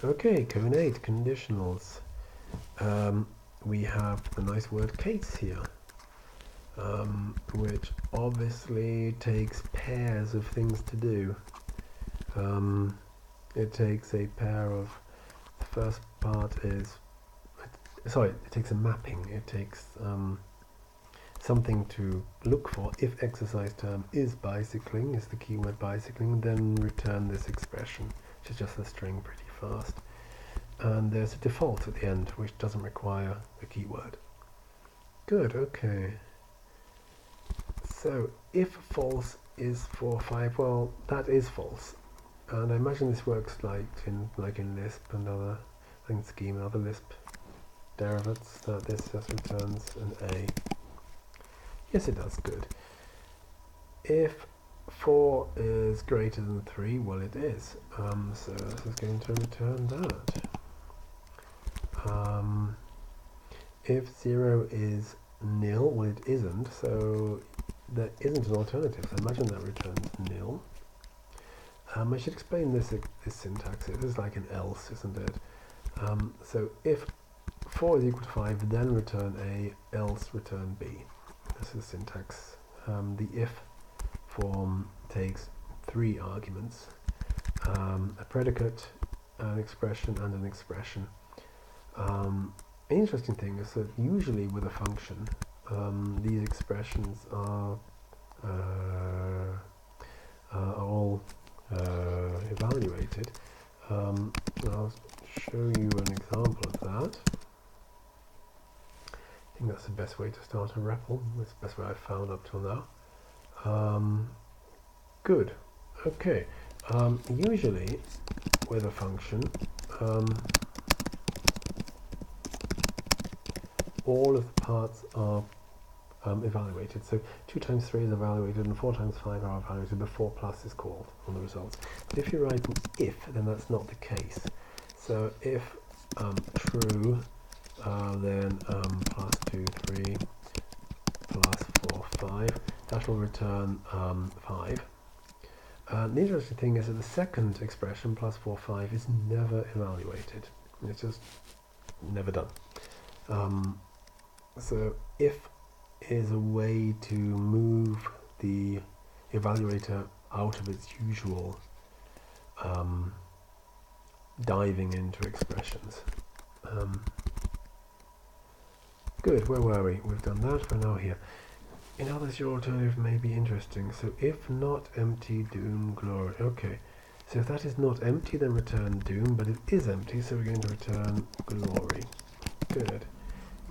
Okay, koan 8, conditionals. We have the nice word case here, which obviously takes pairs of things to do. It takes a pair of, the first part is, sorry, it takes a mapping. It takes something to look for. If exercise term is bicycling, is the keyword bicycling, then return this expression, which is just a string pretty fast. And there's a default at the end, which doesn't require a keyword. Good, okay. So if false is 4, 5, well, that is false. And I imagine this works like in Lisp and other things, Scheme and other Lisp derivatives, that this just returns an A. Yes, it does. Good. If 4 is greater than 3, well, it is. So this is going to return that. If 0 is nil, well, it isn't. So there isn't an alternative. So imagine that returns nil. I should explain this syntax. It is like an else, isn't it? So if 4 is equal to 5, then return A, else return B. This is syntax. The if form takes 3 arguments, a predicate, an expression, and an expression. An interesting thing is that usually with a function, these expressions are all evaluated. I'll show you an example of that. I think that's the best way to start a REPL. That's the best way I've found up till now. Good. Okay. Usually with a function, all of the parts are evaluated. So 2 times 3 is evaluated and 4 times 5 are evaluated before plus is called on the results. But if you write an if, then that's not the case. So if true, then plus 2, 3, plus 4, 5, that will return 5. The interesting thing is that the second expression, plus 4, 5, is never evaluated. It's just never done. So if is a way to move the evaluator out of its usual diving into expressions. Good, where were we? We've done that, we're now here. In others, your alternative may be interesting. So if not empty, doom, glory. Okay, so if that is not empty, then return doom, but it is empty, so we're going to return glory. Good.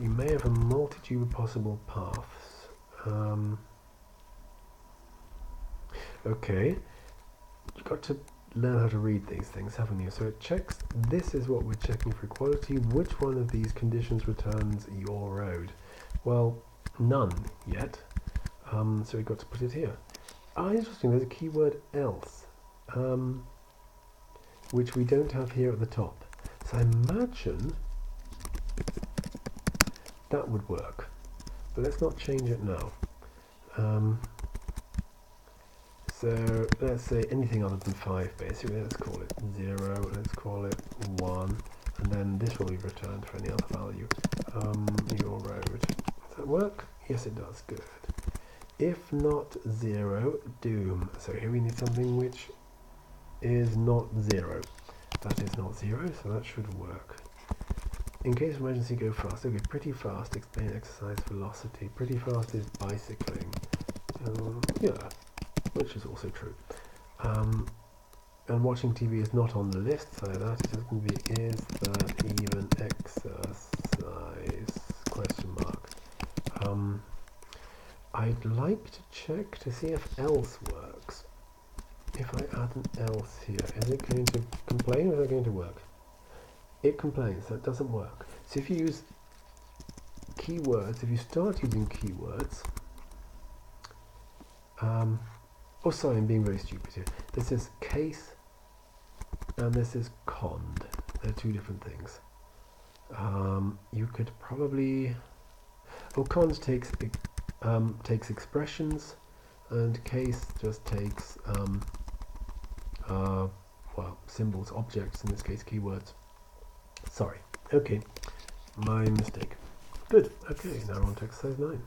You may have a multitude of possible paths. Okay, you've got to learn how to read these things, haven't you? So it checks, this is what we're checking for equality. Which one of these conditions returns your road? Well, none yet. So we've got to put it here. Interesting, there's a keyword else, which we don't have here at the top. So I imagine that would work, but let's not change it now. So let's say anything other than 5 basically. Let's call it 0, let's call it 1, and then this will be returned for any other value. Your road. Does that work? Yes, it does. Good. If not 0, doom. So here we need something which is not 0. That is not 0, so that should work. In case of emergency, go fast. Okay, pretty fast. Explain exercise velocity. Pretty fast is bicycling. Yeah, which is also true. And watching TV is not on the list, so that is going to be, is that even exercise? Question mark. I'd like to check to see if else works. If I add an else here, is it going to complain or is it going to work? It complains, that doesn't work. So if you use keywords, if you start using keywords, oh sorry, I'm being very stupid here. This is case and this is cond. They're 2 different things. You could probably, cons takes expressions, and case just takes well, symbols, objects, in this case keywords. Sorry. Okay, my mistake. Good. Okay, now we're on to exercise 9.